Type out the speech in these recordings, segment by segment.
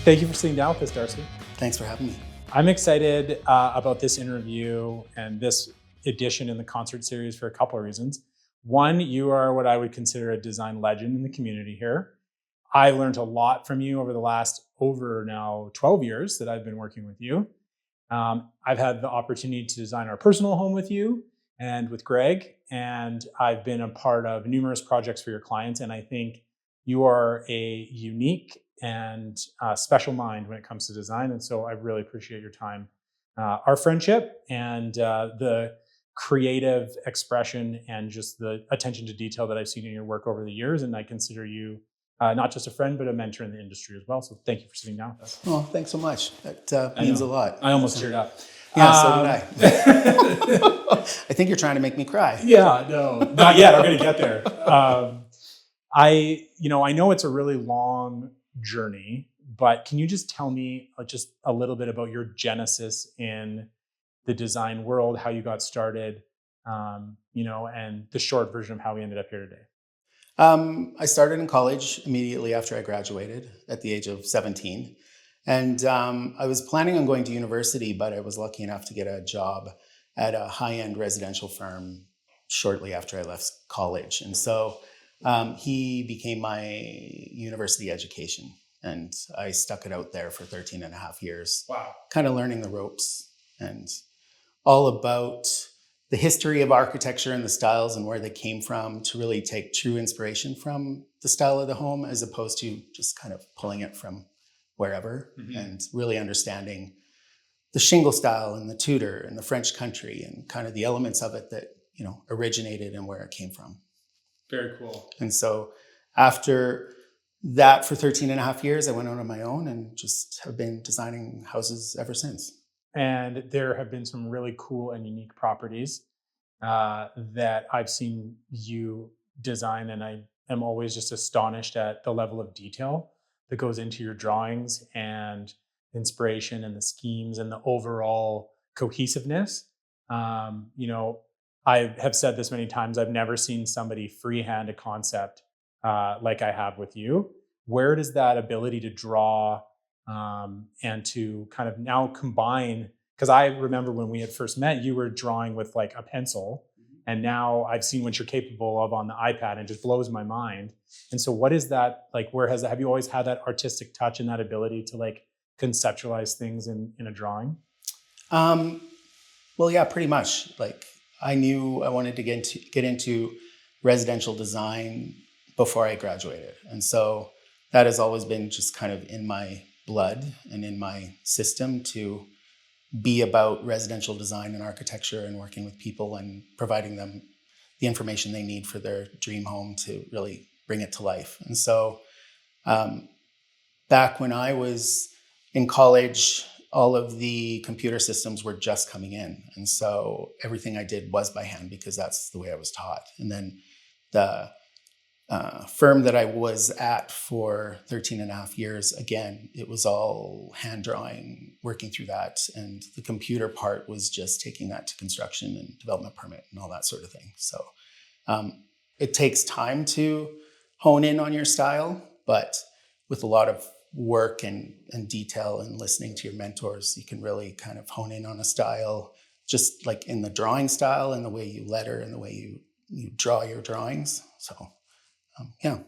Thank you for sitting down with us, Darcy. Thanks for having me. I'm excited about this interview and this edition in the concert series for a couple of reasons. One, you are what I would consider a design legend in the community here. I learned a lot from you over the last now 12 years that I've been working with you. I've had the opportunity to design our personal home with you and with Greg, and I've been a part of numerous projects for your clients. And I think you are a unique and special mind when it comes to design. And so I really appreciate your time, our friendship, and the creative expression and just the attention to detail that I've seen in your work over the years. And I consider you not just a friend, but a mentor in the industry as well. So thank you for sitting down with us. Well, thanks so much. That means a lot. I almost teared up. Yeah, so did I. I think you're trying to make me cry. Yeah, no, not yet. I'm going to get there. I know it's a really long journey, but can you just tell me just a little bit about your genesis in the design world, how you got started, and the short version of how we ended up here today? I started in college immediately after I graduated at the age of 17. And I was planning on going to university, but I was lucky enough to get a job at a high-end residential firm shortly after I left college. And so he became my university education. And I stuck it out there for 13 and a half years. Wow. Kind of learning the ropes and all about the history of architecture and the styles and where they came from, to really take true inspiration from the style of the home as opposed to just kind of pulling it from wherever, and really understanding the shingle style and the Tudor and the French country and kind of the elements of it that, originated and where it came from. Very cool. And so after that, for 13 and a half years, I went out on my own and just have been designing houses ever since. And there have been some really cool and unique properties that I've seen you design, and I am always just astonished at the level of detail that goes into your drawings and inspiration and the schemes and the overall cohesiveness. I have said this many times, I've never seen somebody freehand a concept like I have with you. Where does that ability to draw and to kind of now combine, because I remember when we had first met, you were drawing with like a pencil, and now I've seen what you're capable of on the iPad, and it just blows my mind. And so what is that like? Have you always had that artistic touch and that ability to like conceptualize things in a drawing? Well, yeah, pretty much. Like, I knew I wanted to get into residential design before I graduated. And so that has always been just kind of in my blood and in my system to be about residential design and architecture and working with people and providing them the information they need for their dream home to really bring it to life. And so back when I was in college, all of the computer systems were just coming in. And so everything I did was by hand because that's the way I was taught. And then the firm that I was at for 13 and a half years, again, it was all hand drawing, working through that. And the computer part was just taking that to construction and development permit and all that sort of thing. So it takes time to hone in on your style, but with a lot of work and detail and listening to your mentors, you can really kind of hone in on a style, just like in the drawing style and the way you letter and the way you draw your drawings. So yeah.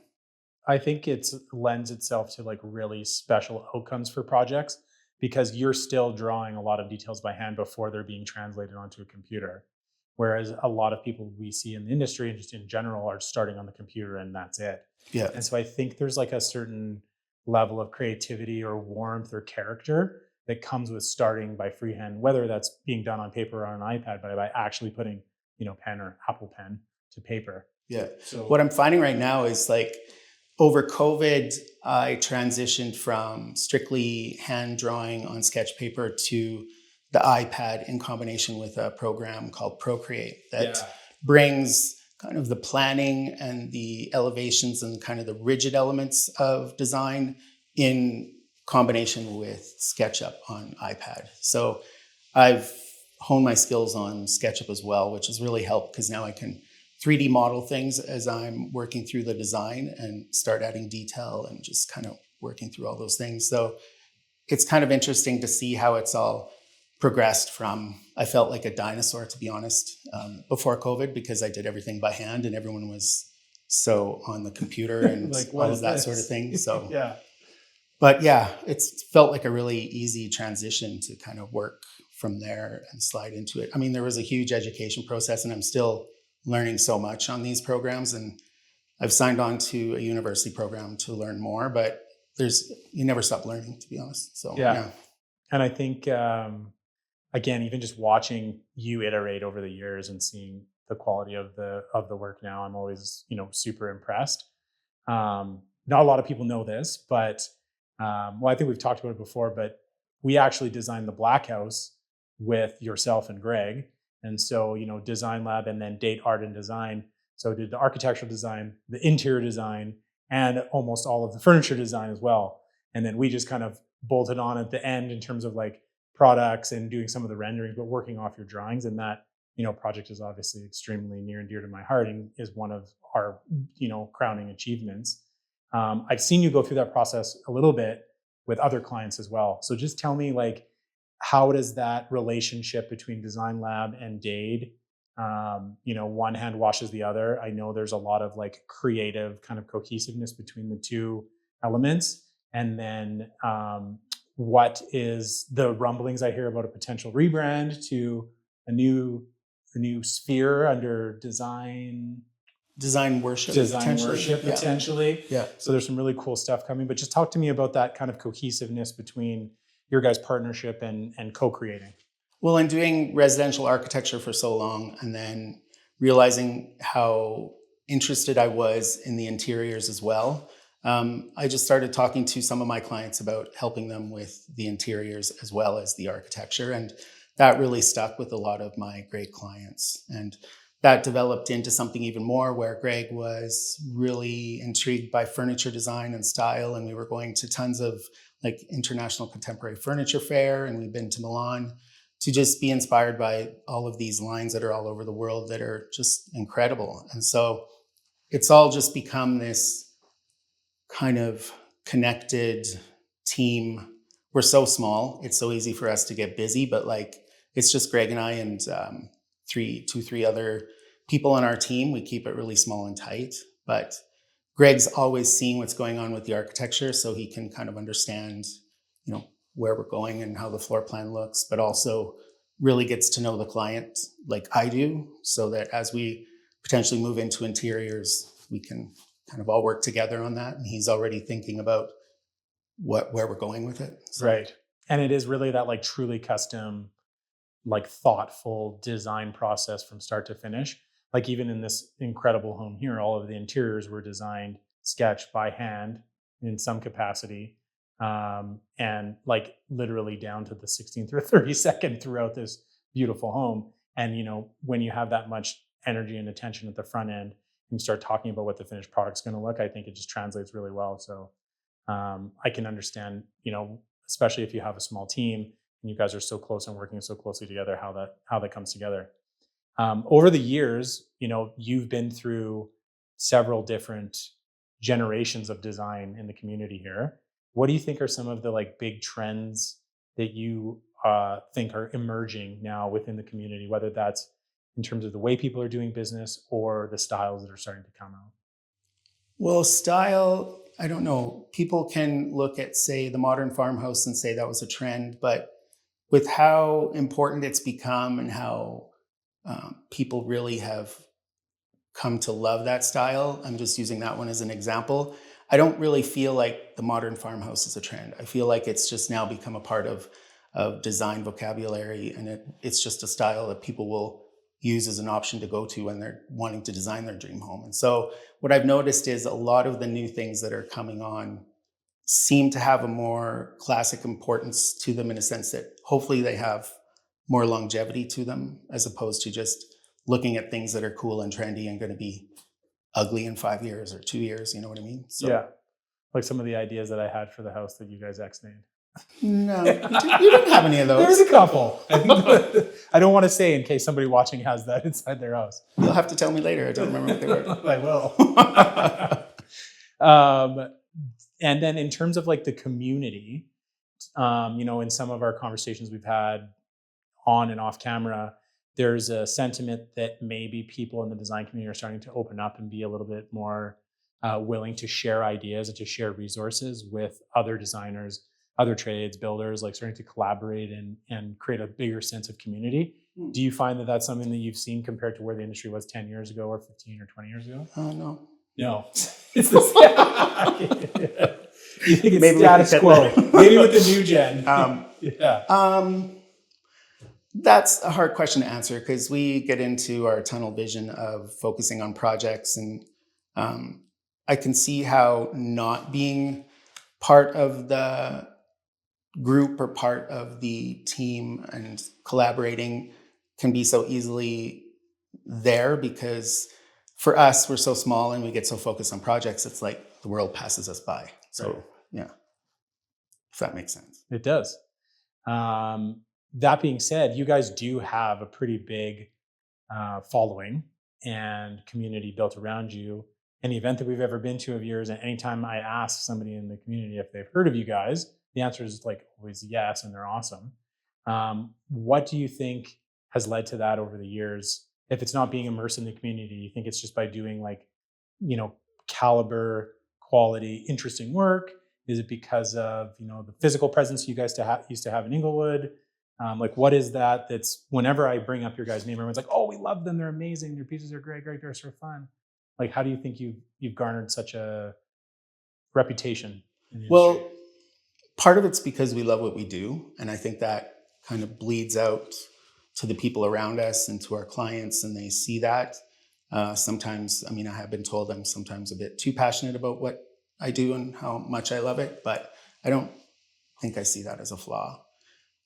I think it lends itself to like really special outcomes for projects because you're still drawing a lot of details by hand before they're being translated onto a computer. Whereas a lot of people we see in the industry and just in general are starting on the computer and that's it. Yeah. And so I think there's like a certain level of creativity or warmth or character that comes with starting by freehand, whether that's being done on paper or on an iPad, but by actually putting, pen or Apple Pen to paper. Yeah. So what I'm finding right now is like over COVID, I transitioned from strictly hand drawing on sketch paper to the iPad in combination with a program called Procreate that brings kind of the planning and the elevations and kind of the rigid elements of design in combination with SketchUp on iPad. So I've honed my skills on SketchUp as well, which has really helped because now I can 3D model things as I'm working through the design and start adding detail and just kind of working through all those things. So it's kind of interesting to see how it's all progressed from, I felt like a dinosaur, to be honest, before COVID, because I did everything by hand and everyone was so on the computer and Like, all of that sort of thing. So, yeah. but yeah, it's felt like a really easy transition to kind of work from there and slide into it. I mean, there was a huge education process, and I'm still learning so much on these programs. And I've signed on to a university program to learn more, but you never stop learning, to be honest. So, yeah. And I think, again, even just watching you iterate over the years and seeing the quality of the work now, I'm always, super impressed. Not a lot of people know this, but well, I think we've talked about it before, but we actually designed the Black House with yourself and Greg. And so, Design Lab and then Date Art and Design. So did the architectural design, the interior design, and almost all of the furniture design as well. And then we just kind of bolted on at the end in terms of like products and doing some of the rendering, but working off your drawings. And that, project is obviously extremely near and dear to my heart and is one of our, crowning achievements. I've seen you go through that process a little bit with other clients as well. So just tell me, like, how does that relationship between Design Lab and Dade, one hand washes the other? I know there's a lot of like creative kind of cohesiveness between the two elements. And then what is the rumblings I hear about a potential rebrand to a new sphere under design worship potentially. Yeah. So there's some really cool stuff coming, but just talk to me about that kind of cohesiveness between your guys' partnership and co-creating. Well, in doing residential architecture for so long, and then realizing how interested I was in the interiors as well, I just started talking to some of my clients about helping them with the interiors as well as the architecture. And that really stuck with a lot of my great clients. And that developed into something even more, where Greg was really intrigued by furniture design and style. And we were going to tons of like International Contemporary Furniture Fair, and we've been to Milan, to just be inspired by all of these lines that are all over the world that are just incredible. And so it's all just become this kind of connected team. We're so small, it's so easy for us to get busy, but like, it's just Greg and I and three other people on our team. We keep it really small and tight, but Greg's always seeing what's going on with the architecture, so he can kind of understand, where we're going and how the floor plan looks, but also really gets to know the client like I do, so that as we potentially move into interiors, we can kind of all work together on that. And he's already thinking about where we're going with it. So. Right. And it is really that like truly custom, like thoughtful design process from start to finish. Like even in this incredible home here, all of the interiors were designed, sketched by hand in some capacity. And like literally down to the 16th or 32nd throughout this beautiful home. And, when you have that much energy and attention at the front end, and you start talking about what the finished product's going to look, I think it just translates really well. So I can understand, especially if you have a small team and you guys are so close and working so closely together, how that comes together. Over the years, you've been through several different generations of design in the community here. What do you think are some of the like big trends that you think are emerging now within the community, whether that's in terms of the way people are doing business or the styles that are starting to come out? Well, style, I don't know. People can look at, say, the modern farmhouse and say that was a trend, but with how important it's become and how people really have come to love that style, I'm just using that one as an example. I don't really feel like the modern farmhouse is a trend. I feel like it's just now become a part of design vocabulary, and it's just a style that people will use as an option to go to when they're wanting to design their dream home. And so what I've noticed is a lot of the new things that are coming on seem to have a more classic importance to them, in a sense that hopefully they have more longevity to them, as opposed to just looking at things that are cool and trendy and going to be ugly in 5 years or 2 years. You know what I mean? So, yeah. Like some of the ideas that I had for the house that you guys ex-named. No, you didn't have any of those. There was a couple. I don't want to say in case somebody watching has that inside their house. You'll have to tell me later. I don't remember what they were. I will. And then in terms of like the community, in some of our conversations we've had on and off camera, there's a sentiment that maybe people in the design community are starting to open up and be a little bit more willing to share ideas and to share resources with other designers, other trades, builders, like starting to collaborate and create a bigger sense of community. Do you find that that's something that you've seen compared to where the industry was 10 years ago or 15 or 20 years ago? No. No. It's the You think it's Maybe status quo? Maybe with the new gen. That's a hard question to answer because we get into our tunnel vision of focusing on projects, and I can see how not being part of the group or part of the team and collaborating can be so easily there, because for us, we're so small and we get so focused on projects, it's like the world passes us by. So, Right. Yeah, if that makes sense. It does. That being said, you guys do have a pretty big following and community built around you. Any event that we've ever been to of yours, and anytime I ask somebody in the community if they've heard of you guys, the answer is like always yes, and they're awesome. What do you think has led to that over the years? If it's not being immersed in the community, you think it's just by doing like, caliber, quality, interesting work? Is it because of the physical presence you guys used to have in Inglewood? Like, what is that? That's whenever I bring up your guys' name, everyone's like, "Oh, we love them. They're amazing. Their pieces are great. They're so fun." Like, how do you think you've garnered such a reputation in the industry? Well, part of it's because we love what we do, and I think that kind of bleeds out to the people around us and to our clients, and they see that. Sometimes, I have been told I'm sometimes a bit too passionate about what I do and how much I love it, but I don't think I see that as a flaw.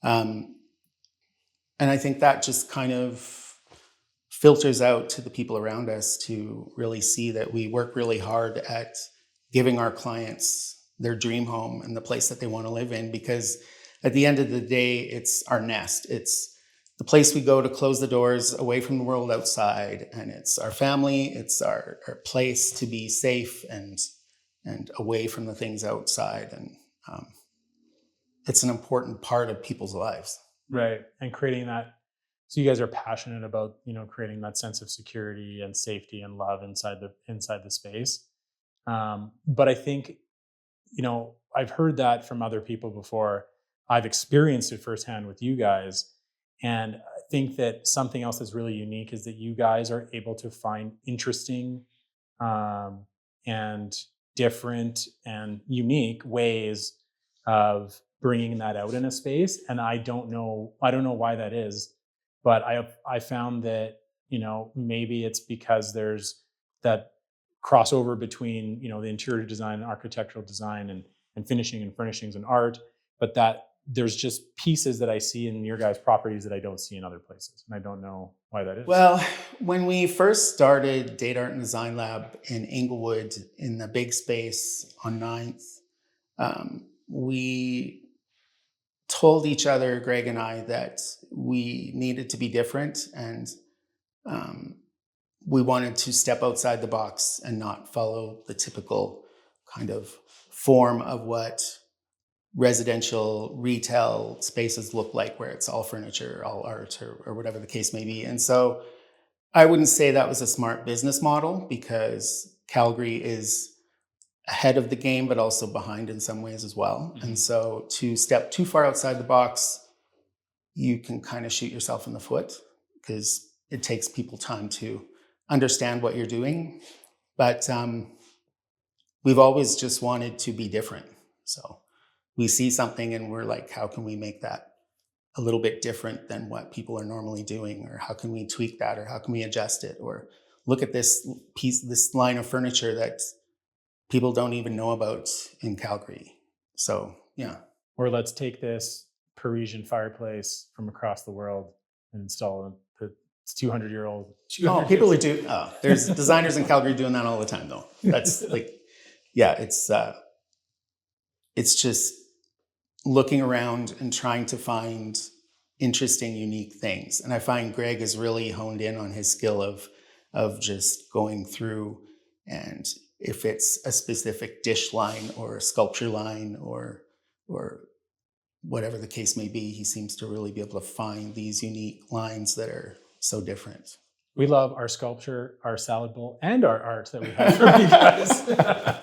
And I think that just kind of filters out to the people around us to really see that we work really hard at giving our clients their dream home and the place that they want to live in, because at the end of the day, it's our nest. It's the place we go to close the doors away from the world outside, and it's our family. It's our place to be safe and away from the things outside, and it's an important part of people's lives. Right. And creating that. So you guys are passionate about, creating that sense of security and safety and love inside the space. But I think, I've heard that from other people before. I've experienced it firsthand with you guys. And I think that something else that's really unique is that you guys are able to find interesting and different and unique ways of bringing that out in a space. And I don't know why that is, but I found that, maybe it's because there's that crossover between, the interior design and architectural design and finishing and furnishings and art, but that there's just pieces that I see in your guys' properties that I don't see in other places. And I don't know why that is. Well, when we first started Data Art and Design Lab in Inglewood in the big space on 9th, we told each other, Greg and I, that we needed to be different, and we wanted to step outside the box and not follow the typical kind of form of what residential retail spaces look like, where it's all furniture, all art, or whatever the case may be. And so I wouldn't say that was a smart business model, because Calgary is ahead of the game, but also behind in some ways as well. Mm-hmm. And so to step too far outside the box, you can kind of shoot yourself in the foot, because it takes people time to understand what you're doing. But we've always just wanted to be different. So we see something and we're like, how can we make that a little bit different than what people are normally doing? Or how can we tweak that? Or how can we adjust it? Or look at this line of furniture that people don't even know about in Calgary. So, yeah. Or let's take this Parisian fireplace from across the world and install it. It's 200-year-old. Oh, people are doing. Oh, there's designers in Calgary doing that all the time, though. That's like, yeah, it's just looking around and trying to find interesting, unique things. And I find Greg has really honed in on his skill of just going through, and if it's a specific dish line or a sculpture line or whatever the case may be, he seems to really be able to find these unique lines that are so different. We love our sculpture, our salad bowl, and our art that we have from you guys.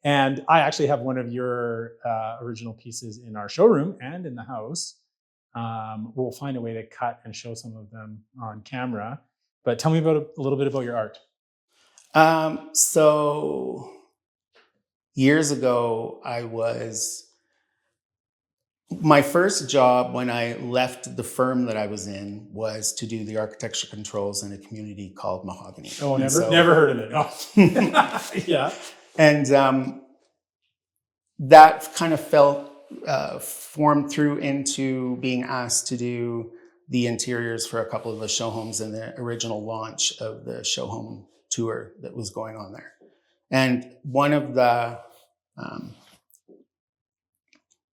And I actually have one of your original pieces in our showroom and in the house. We'll find a way to cut and show some of them on camera. But tell me a little bit about your art. So years ago, my first job when I left the firm that I was in was to do the architecture controls in a community called Mahogany. Oh, never heard of it. Oh. Yeah. And that kind of formed through into being asked to do the interiors for a couple of the show homes in the original launch of the show home tour that was going on there. And one of the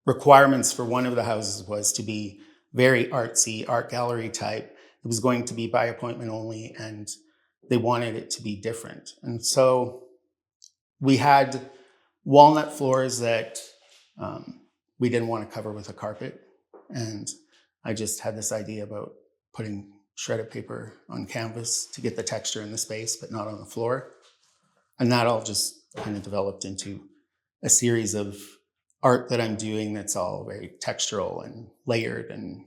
requirements for one of the houses was to be very artsy, art gallery type. It was going to be by appointment only, and they wanted it to be different. And so we had walnut floors that we didn't want to cover with a carpet. And I just had this idea about putting shredded paper on canvas to get the texture in the space, but not on the floor. And that all just kind of developed into a series of art that I'm doing that's all very textural and layered, and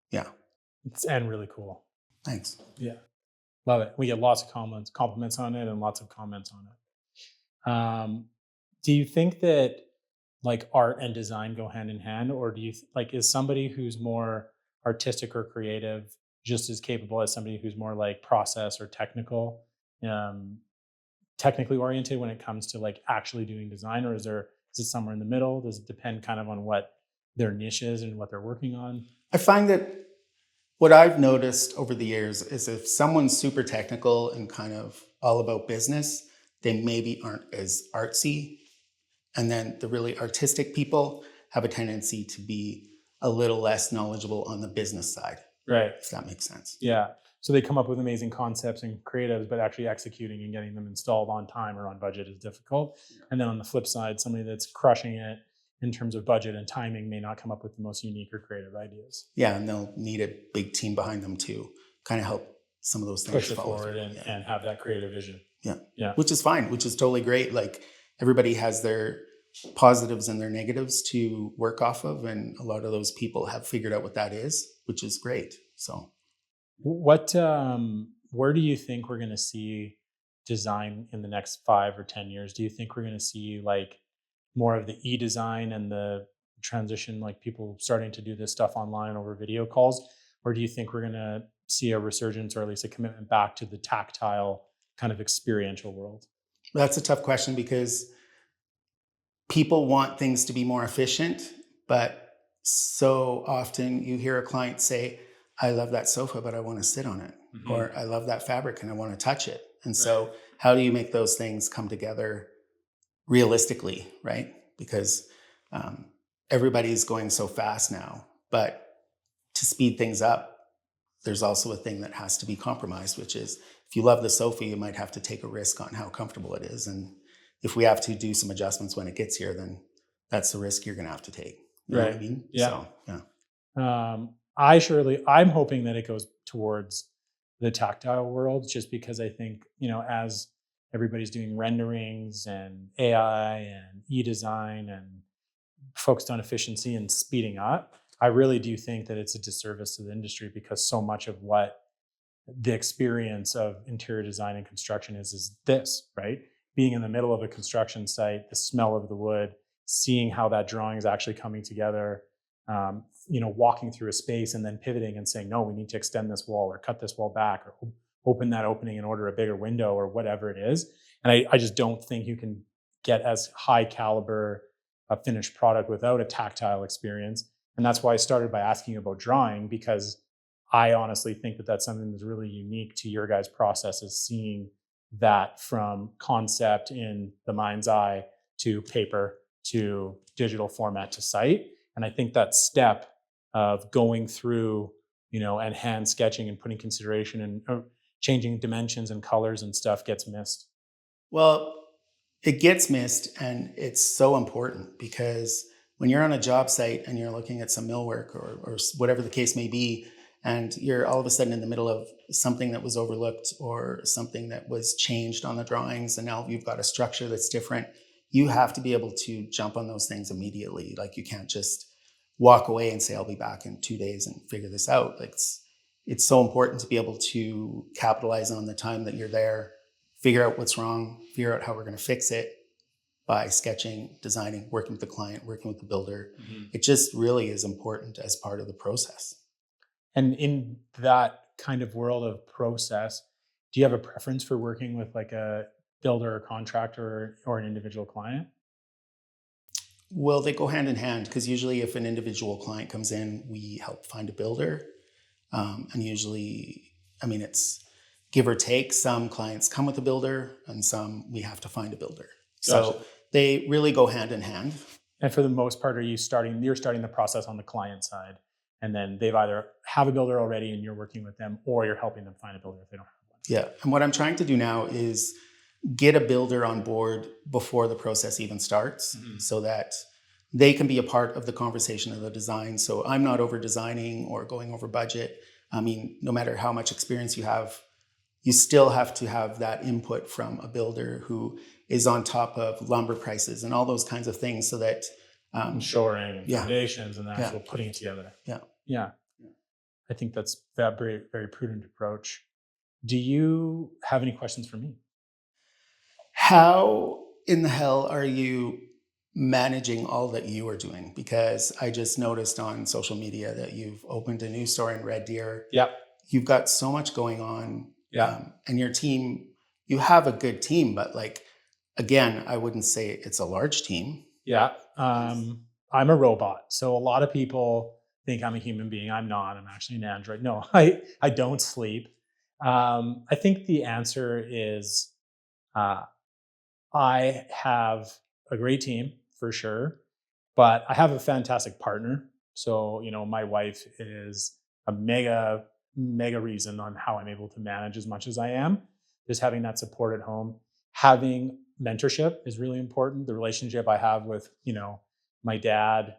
yeah. And really cool. Thanks. Yeah. Love it. We get lots of compliments on it and lots of comments on it. Do you think that like art and design go hand in hand, or do you is somebody who's more artistic or creative just as capable as somebody who's more like process or technically oriented when it comes to like actually doing design, or is it somewhere in the middle? Does it depend kind of on what their niche is and what they're working on? I find that what I've noticed over the years is if someone's super technical and kind of all about business, they maybe aren't as artsy. And then the really artistic people have a tendency to be a little less knowledgeable on the business side. Right. If that makes sense. Yeah. So they come up with amazing concepts and creatives, but actually executing and getting them installed on time or on budget is difficult. Yeah. And then on the flip side, somebody that's crushing it in terms of budget and timing may not come up with the most unique or creative ideas. Yeah, and they'll need a big team behind them to kind of help some of those things push it forward and have that creative vision. Yeah. Which is fine, which is totally great. Like everybody has their positives and their negatives to work off of, and a lot of those people have figured out what that is, which is great. So where do you think we're going to see design in the next 5 or 10 years? Do you think we're going to see like more of the e-design and the transition, like people starting to do this stuff online over video calls? Or do you think we're going to see a resurgence, or at least a commitment back to the tactile kind of experiential world? That's a tough question, because people want things to be more efficient, but so often you hear a client say, I love that sofa, but I want to sit on it. Mm-hmm. Or I love that fabric and I want to touch it. And so how do you make those things come together realistically, right? Because everybody's going so fast now, but to speed things up, there's also a thing that has to be compromised, which is if you love the sofa, you might have to take a risk on how comfortable it is. And if we have to do some adjustments when it gets here, then that's the risk you're going to have to take. You know what I mean? Yeah. So, yeah. I'm hoping that it goes towards the tactile world, just because I think, as everybody's doing renderings and AI and e-design and focused on efficiency and speeding up, I really do think that it's a disservice to the industry, because so much of what the experience of interior design and construction is this, right? Being in the middle of a construction site, the smell of the wood, seeing how that drawing is actually coming together, walking through a space and then pivoting and saying, no, we need to extend this wall or cut this wall back or open that opening and order a bigger window or whatever it is. And I just don't think you can get as high caliber a finished product without a tactile experience. And that's why I started by asking about drawing, because I honestly think that that's something that's really unique to your guys' process, is seeing that from concept in the mind's eye to paper to digital format to site. And I think that step of going through, and hand sketching and putting consideration and changing dimensions and colors and stuff gets missed. Well, it gets missed, and it's so important, because when you're on a job site and you're looking at some millwork or whatever the case may be, and you're all of a sudden in the middle of something that was overlooked or something that was changed on the drawings, and now you've got a structure that's different, you have to be able to jump on those things immediately. Like, you can't just walk away and say, I'll be back in 2 days and figure this out. Like, it's so important to be able to capitalize on the time that you're there, figure out what's wrong, figure out how we're going to fix it by sketching, designing, working with the client, working with the builder. It just really is important as part of the process. And in that kind of world of process, do you have a preference for working with like a builder or contractor or an individual client? Well, they go hand in hand, because usually if an individual client comes in, we help find a builder. And usually, I mean, it's give or take. Some clients come with a builder and some we have to find a builder. Gotcha. So they really go hand in hand. And for the most part, you're starting the process on the client side, and then they've either have a builder already and you're working with them, or you're helping them find a builder if they don't have one. Yeah. And what I'm trying to do now is get a builder on board before the process even starts, so that they can be a part of the conversation of the design. So I'm not over designing or going over budget. I mean, no matter how much experience you have, you still have to have that input from a builder who is on top of lumber prices and all those kinds of things, so that Shoring and yeah. foundations and the Yeah. actual putting it together. Yeah. Yeah. I think that's a very, very prudent approach. Do you have any questions for me? How in the hell are you managing all that you are doing? Because I just noticed on social media that you've opened a new store in Red Deer. Yeah. You've got so much going on. Yeah. And your team, you have a good team, but like, again, I wouldn't say it's a large team. Yeah. I'm a robot. So a lot of people think I'm a human being. I'm not. I'm actually an android. No, I don't sleep. I think the answer is I have a great team for sure, but I have a fantastic partner. So, my wife is a mega reason on how I'm able to manage as much as I am. Just having that support at home, having mentorship is really important. The relationship I have with, my dad,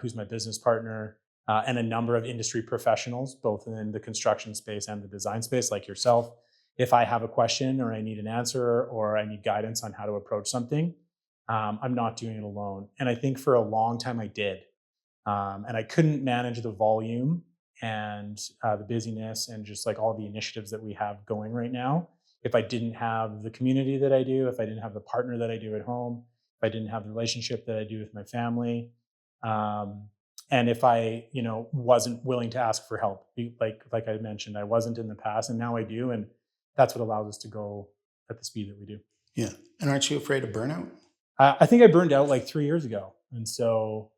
who's my business partner, and a number of industry professionals, both in the construction space and the design space, like yourself. If I have a question or I need an answer or I need guidance on how to approach something, I'm not doing it alone. And I think for a long time I did. And I couldn't manage the volume and the busyness and just like all the initiatives that we have going right now if I didn't have the community that I do, if I didn't have the partner that I do at home, if I didn't have the relationship that I do with my family. And if I, wasn't willing to ask for help, like I mentioned, I wasn't in the past, and now I do, and that's what allows us to go at the speed that we do. Yeah. And aren't you afraid of burnout? I think I burned out like 3 years ago, and so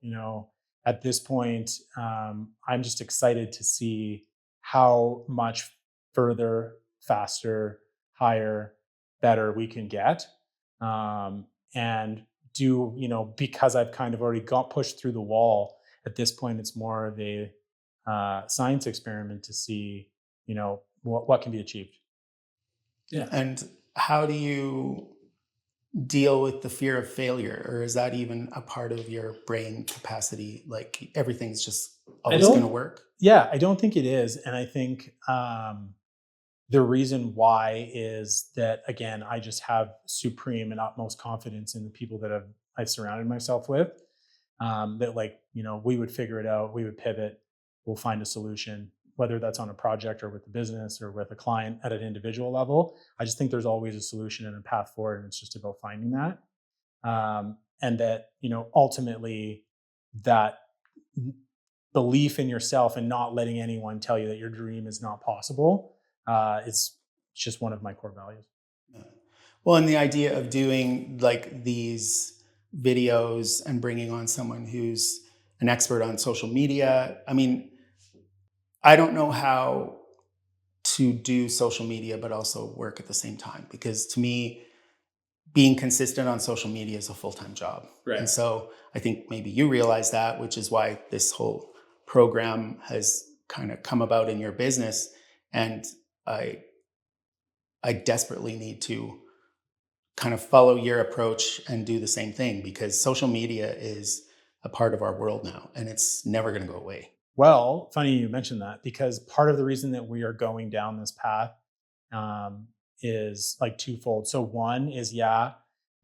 at this point, I'm just excited to see how much further, faster, higher, better we can get, and do because I've kind of already got pushed through the wall. At this point, it's more of a science experiment to see what can be achieved. Yeah. And how do you deal with the fear of failure, or is that even a part of your brain capacity? Like, everything's just always going to work? Yeah, I don't think it is. And I think the reason why is that, again, I just have supreme and utmost confidence in the people that I've surrounded myself with, that we would figure it out, we would pivot, we'll find a solution, whether that's on a project or with the business or with a client at an individual level. I just think there's always a solution and a path forward, and it's just about finding that. And that, ultimately, that belief in yourself and not letting anyone tell you that your dream is not possible is just one of my core values. Yeah. Well, and the idea of doing like these videos and bringing on someone who's an expert on social media. I mean, I don't know how to do social media, but also work at the same time, because to me, being consistent on social media is a full-time job. Right. And so I think maybe you realize that, which is why this whole program has kind of come about in your business. And I desperately need to kind of follow your approach and do the same thing, because social media is a part of our world now, and it's never going to go away. Well, funny you mentioned that, because part of the reason that we are going down this path is like twofold. So one is,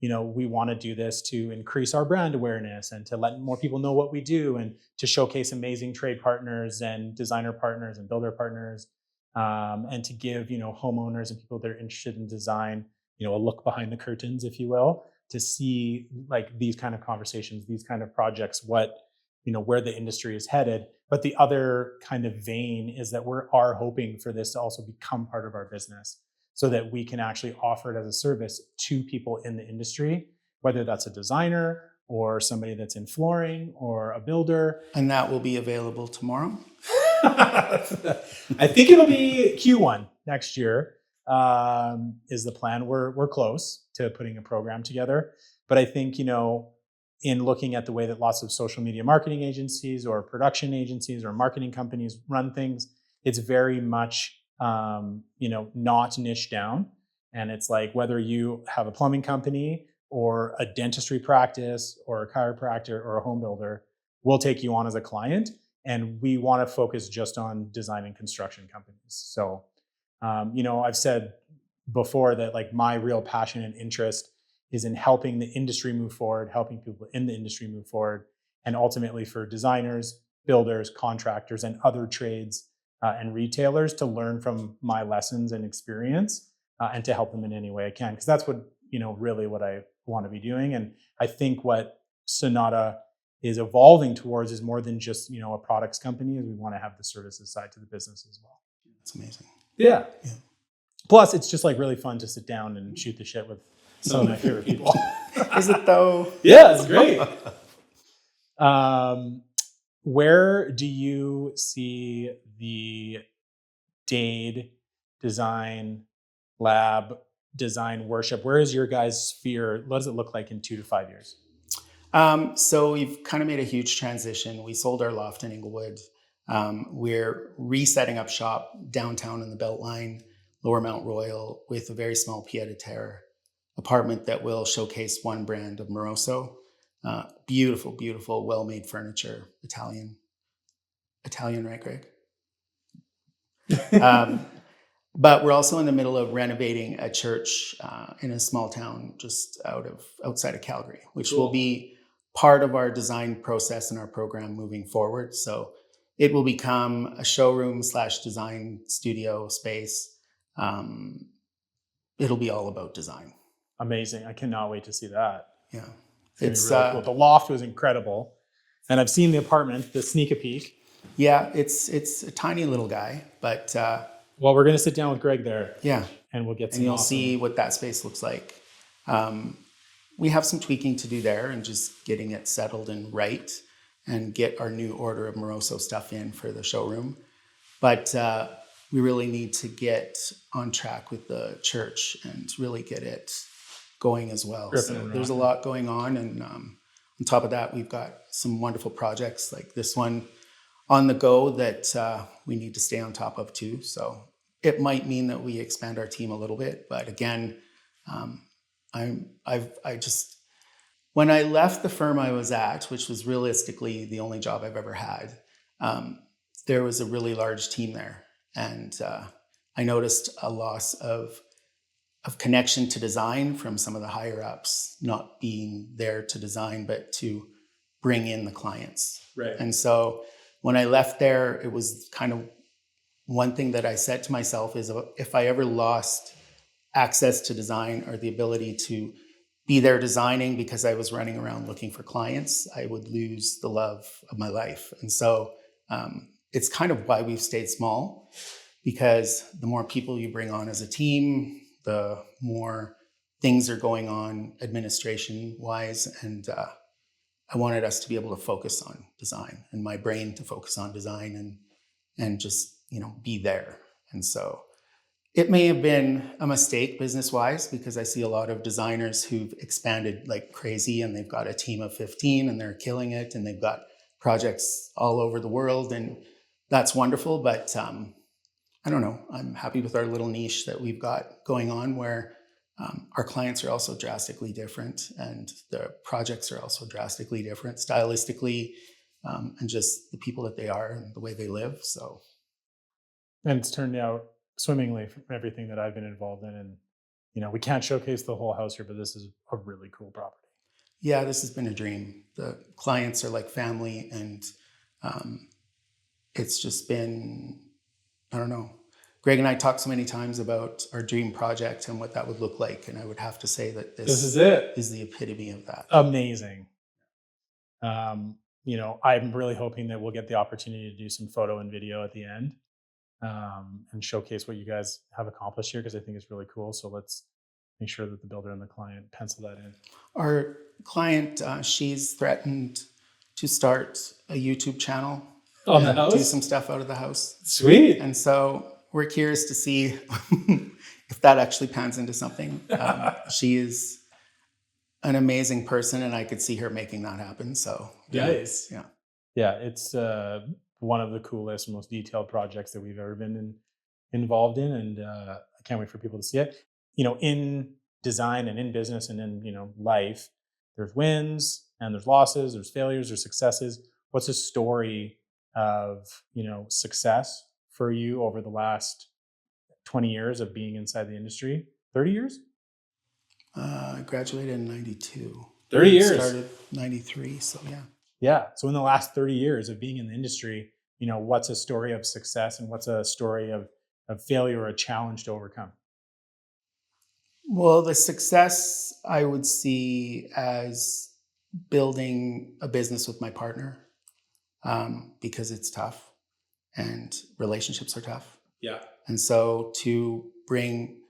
we want to do this to increase our brand awareness and to let more people know what we do and to showcase amazing trade partners and designer partners and builder partners, and to give, homeowners and people that are interested in design, a look behind the curtains, if you will, to see like these kind of conversations, these kind of projects, where the industry is headed. But the other kind of vein is that we are hoping for this to also become part of our business, so that we can actually offer it as a service to people in the industry, whether that's a designer or somebody that's in flooring or a builder. And that will be available tomorrow? I think it'll be Q1 next year, is the plan. We're close to putting a program together. But I think, in looking at the way that lots of social media marketing agencies or production agencies or marketing companies run things, it's very much, not niche down. And it's like, whether you have a plumbing company or a dentistry practice or a chiropractor or a home builder, we'll take you on as a client. And we want to focus just on design and construction companies. So, I've said before that like my real passion and interest is in helping the industry move forward, helping people in the industry move forward, and ultimately for designers, builders, contractors, and other trades and retailers to learn from my lessons and experience, and to help them in any way I can. Because that's what, really what I want to be doing. And I think what Sonata is evolving towards is more than just, a products company, is we want to have the services side to the business as well. That's amazing. Yeah. Plus, it's just like really fun to sit down and shoot the shit with some of my favorite people. Is it though? Yeah, it's great. Where do you see the Dade Design Lab Design Worship? Where is your guys' sphere? What does it look like in 2 to 5 years? So we've kind of made a huge transition. We sold our loft in Inglewood. We're resetting up shop downtown in the Beltline, Lower Mount Royal, with a very small pied-à-terre apartment that will showcase one brand of Moroso. Beautiful, beautiful, well-made furniture. Italian, right, Greg? But we're also in the middle of renovating a church in a small town just outside of Calgary, which will be part of our design process and our program moving forward. So it will become a showroom / design studio space. It'll be all about design. Amazing. I cannot wait to see that. Yeah. It's really cool. The loft was incredible. And I've seen the apartment, the sneak a peek. Yeah, it's a tiny little guy, but well, we're going to sit down with Greg there. Yeah. And we'll get some. And you'll see what that space looks like. We have some tweaking to do there and just getting it settled and right and get our new order of Moroso stuff in for the showroom. But we really need to get on track with the church and really get it going as well. So there's a lot going on. And on top of that, we've got some wonderful projects like this one on the go that we need to stay on top of too. So it might mean that we expand our team a little bit. But again, when I left the firm I was at, which was realistically the only job I've ever had, there was a really large team there. And I noticed a loss of connection to design from some of the higher ups, not being there to design, but to bring in the clients. Right. And so when I left there, it was kind of one thing that I said to myself is if I ever lost access to design or the ability to be there designing because I was running around looking for clients, I would lose the love of my life. And so it's kind of why we've stayed small, because the more people you bring on as a team, the more things are going on administration-wise. And I wanted us to be able to focus on design and my brain to focus on design and just, be there. And so it may have been a mistake business-wise because I see a lot of designers who've expanded like crazy and they've got a team of 15 and they're killing it and they've got projects all over the world and that's wonderful. But I don't know, I'm happy with our little niche that we've got going on where Our clients are also drastically different, and the projects are also drastically different stylistically, and just the people that they are and the way they live. So, And it's turned out swimmingly from everything that I've been involved in. And, we can't showcase the whole house here, but this is a really cool property. yeah, this has been a dream. The clients are like family, and um, it's just been, I don't know. Greg and I talked so many times about our dream project and what that would look like, and I would have to say that This is it. is the epitome of that. Amazing. I'm really hoping that we'll get the opportunity to do some photo and video at the end, and showcase what you guys have accomplished here, because I think it's really cool. So let's make sure that the builder and the client pencil that in. Our client, she's threatened to start a YouTube channel On the and house? do some stuff out of the house. Sweet. And so we're curious to see if that actually pans into something. She is an amazing person, and I could see her making that happen. So Nice. yeah. Yeah, it's one of the coolest, most detailed projects that we've ever been involved in, and I can't wait for people to see it. In design and in business and in life, there's wins and there's losses, there's failures, there's successes. What's a story of success for you over the last 20 years of being inside the industry? 30 years? I graduated in 92. 30 years. Started 93, so yeah. Yeah. So in the last 30 years of being in the industry, what's a story of success and what's a story of failure or a challenge to overcome? Well, the success I would see as building a business with my partner, because it's tough and relationships are tough. Yeah. And so to bring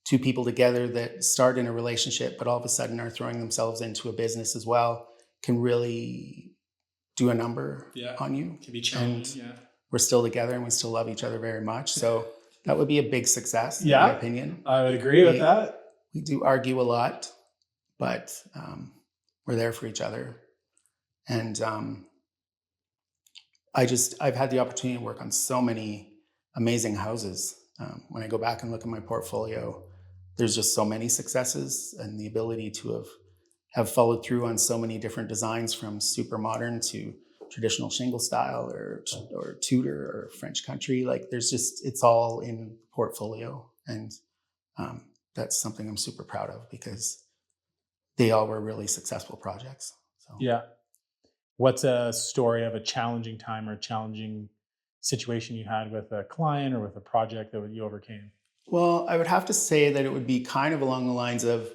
two people together that start in a relationship, but all of a sudden are throwing themselves into a business as well, can really do a number on you. Can be challenging. And we're still together and we still love each other very much. So that would be a big success, in Yeah. my opinion. I would agree with that. We do argue a lot, but we're there for each other. And I've had the opportunity to work on so many amazing houses. When I go back and look at my portfolio, there's just so many successes, and the ability to have followed through on so many different designs, from super modern to traditional shingle style or Tudor or French country. Like it's all in portfolio. And that's something I'm super proud of, because they all were really successful projects. So Yeah. What's a story of a challenging time or a challenging situation you had with a client or with a project that you overcame? Well, I would have to say that it would be kind of along the lines of,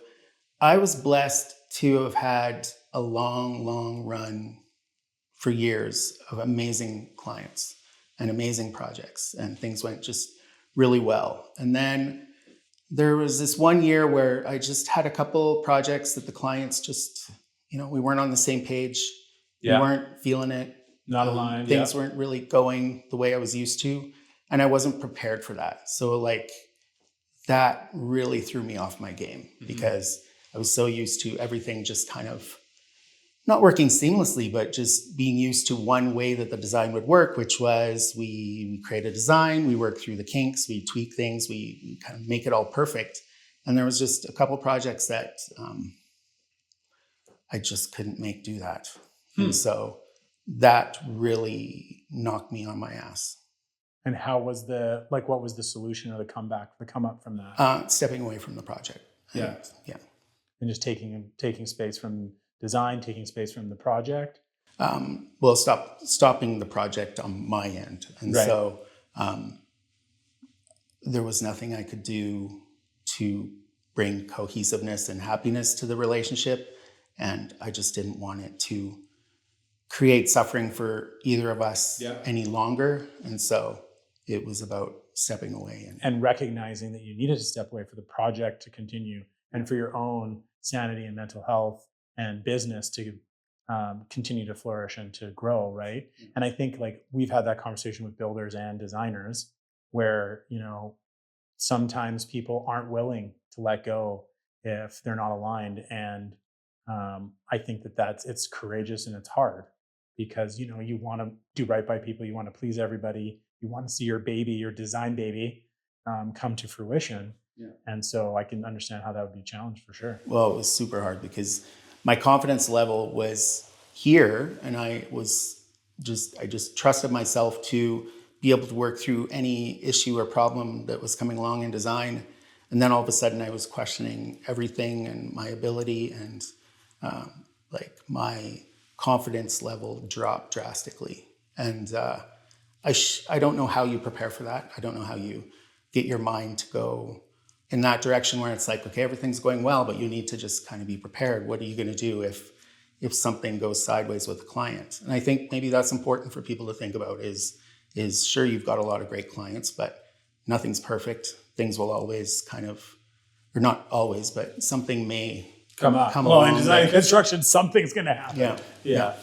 I was blessed to have had a long run for years of amazing clients and amazing projects, and things went just really well. And then there was this one year where I just had a couple projects that the clients just, we weren't on the same page. Yeah. We weren't feeling it. Not aligned. Things weren't really going the way I was used to, and I wasn't prepared for that. So that really threw me off my game, because I was so used to everything just kind of not working seamlessly, but just being used to one way that the design would work, which was we create a design, we work through the kinks, we tweak things, we kind of make it all perfect. And there was just a couple projects that I just couldn't make do that. And so that really knocked me on my ass. And how was what was the solution or the come up from that? Stepping away from the project. Yeah. And just taking space from design, taking space from the project. Stopping the project on my end. And right. So there was nothing I could do to bring cohesiveness and happiness to the relationship. And I just didn't want it to create suffering for either of us any longer. And so it was about stepping away. And recognizing that you needed to step away for the project to continue, and for your own sanity and mental health and business to continue to flourish and to grow, right? Mm-hmm. And I think we've had that conversation with builders and designers where, sometimes people aren't willing to let go if they're not aligned. And I think it's courageous and it's hard, because, you want to do right by people. You want to please everybody. You want to see your design baby come to fruition. Yeah. And so I can understand how that would be a challenge for sure. Well, it was super hard because my confidence level was here, and I just trusted myself to be able to work through any issue or problem that was coming along in design. And then all of a sudden I was questioning everything and my ability, and like my confidence level dropped drastically. And I don't know how you prepare for that. I don't know how you get your mind to go in that direction where it's like, okay, everything's going well, but you need to just kind of be prepared. What are you going to do if something goes sideways with a client? And I think maybe that's important for people to think about is sure, you've got a lot of great clients, but nothing's perfect. Things will always kind of, or not always, but something may come well, along. In design and construction, something's going to happen. Yeah.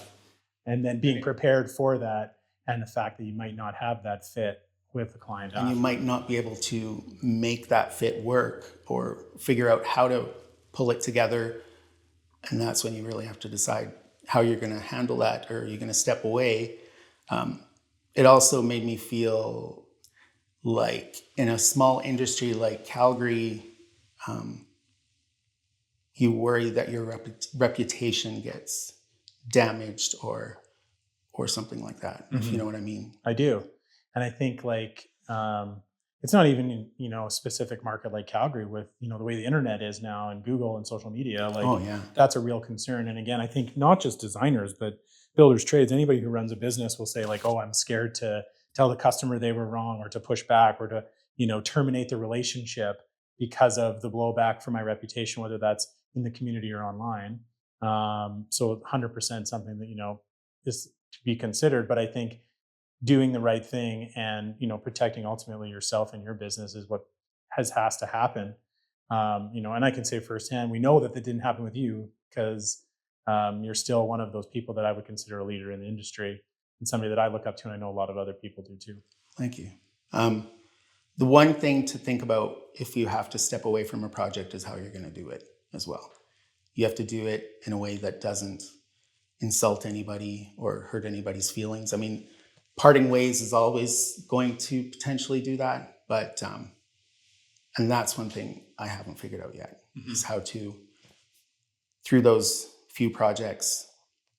And then being prepared for that, and the fact that you might not have that fit with the client. And you might not be able to make that fit work or figure out how to pull it together. And that's when you really have to decide how you're going to handle that, or you're going to step away. It also made me feel like in a small industry like Calgary, you worry that your reputation gets damaged or something like that, if you know what I mean. I do. And I think like, it's not even, a specific market like Calgary with, the way the internet is now and Google and social media, that's a real concern. And again, I think not just designers, but builders, trades, anybody who runs a business will say like, oh, I'm scared to tell the customer they were wrong, or to push back, or to, terminate the relationship because of the blowback for my reputation, whether that's in the community or online. So 100% something that, is to be considered. But I think doing the right thing and, protecting ultimately yourself and your business is what has to happen. And I can say firsthand, we know that didn't happen with you, because you're still one of those people that I would consider a leader in the industry, and somebody that I look up to, and I know a lot of other people do too. Thank you. The one thing to think about if you have to step away from a project is how you're going to do it as well. You have to do it in a way that doesn't insult anybody or hurt anybody's feelings. I mean, parting ways is always going to potentially do that, but and that's one thing I haven't figured out yet, is how to, through those few projects,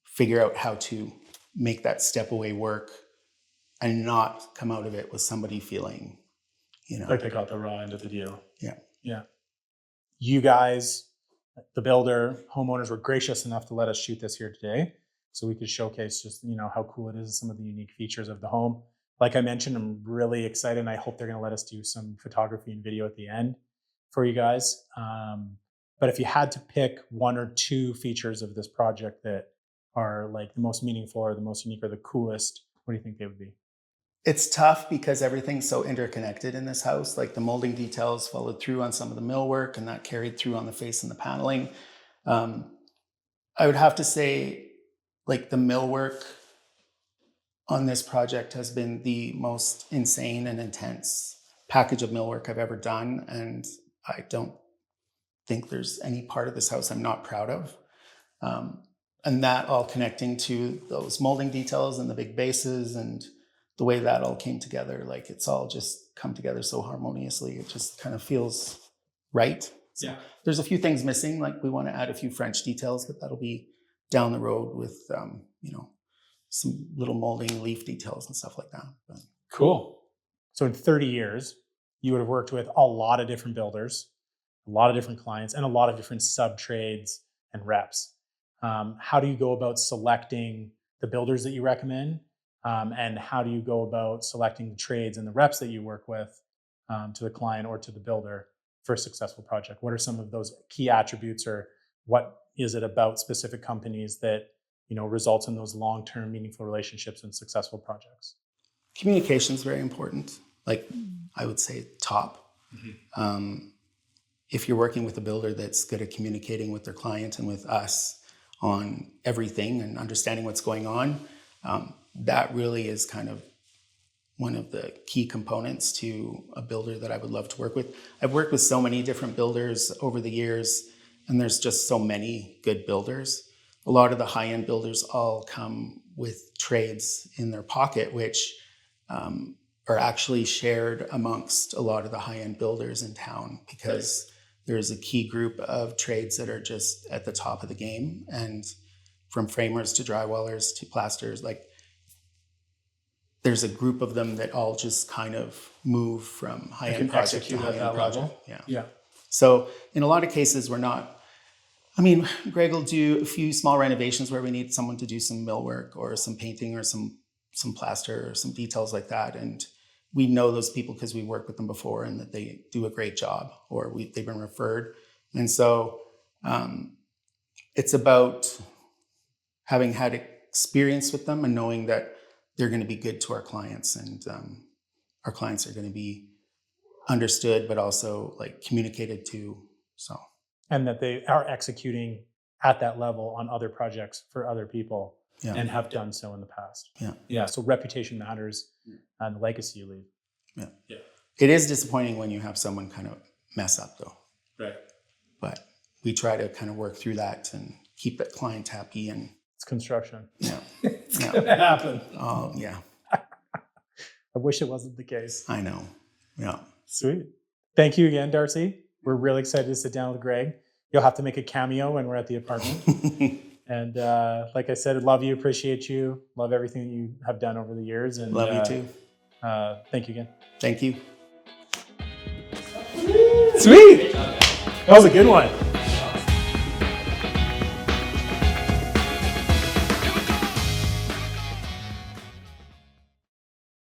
figure out how to make that step away work and not come out of it with somebody feeling, like they got the raw end of the deal. Yeah. You guys, the builder, homeowners, were gracious enough to let us shoot this here today, so we could showcase just, how cool it is, some of the unique features of the home. Like I mentioned, I'm really excited, and I hope they're going to let us do some photography and video at the end for you guys. But if you had to pick one or two features of this project that are like the most meaningful or the most unique or the coolest, what do you think they would be? It's tough because everything's so interconnected in this house. Like the molding details followed through on some of the millwork, and that carried through on the face and the paneling. I would have to say, like, the millwork on this project has been the most insane and intense package of millwork I've ever done. And I don't think there's any part of this house I'm not proud of. And that all connecting to those molding details and the big bases and the way that all came together, like it's all just come together so harmoniously. It just kind of feels right. So there's a few things missing. Like we want to add a few French details, but that'll be down the road with, some little molding leaf details and stuff like that. But. Cool. So in 30 years, you would have worked with a lot of different builders, a lot of different clients, and a lot of different sub-trades and reps. How do you go about selecting the builders that you recommend? And how do you go about selecting the trades and the reps that you work with to the client or to the builder for a successful project? What are some of those key attributes, or what is it about specific companies that results in those long-term meaningful relationships and successful projects? Communication is very important. Like I would say top. If you're working with a builder that's good at communicating with their client and with us on everything and understanding what's going on, that really is kind of one of the key components to a builder that I would love to work with. I've worked with so many different builders over the years, and there's just so many good builders. A lot of the high-end builders all come with trades in their pocket, which are actually shared amongst a lot of the high-end builders in town, because there's a key group of trades that are just at the top of the game, and from framers to drywallers to plasters, like there's a group of them that all just kind of move from high-end project to high-end project. Yeah. So in a lot of cases, we're not, I mean, Greg will do a few small renovations where we need someone to do some millwork or some painting or some plaster or some details like that. And we know those people because we worked with them before and that they do a great job, or they've been referred. And so it's about having had experience with them and knowing that they're going to be good to our clients, and our clients are going to be understood, but also like communicated to. So, and that they are executing at that level on other projects for other people, and have done so in the past. Yeah. So reputation matters, and the legacy you leave. Yeah. It is disappointing when you have someone kind of mess up, though. Right. But we try to kind of work through that and keep that client happy. And it's construction. Yeah. It's gonna happen. Oh, yeah. I wish it wasn't the case. I know. Yeah. Sweet. Thank you again, Darcy. We're really excited to sit down with Greg. You'll have to make a cameo when we're at the apartment. And like I said, love you, appreciate you, love everything that you have done over the years. And love you too. Thank you again. Thank you. Sweet. That was a good one.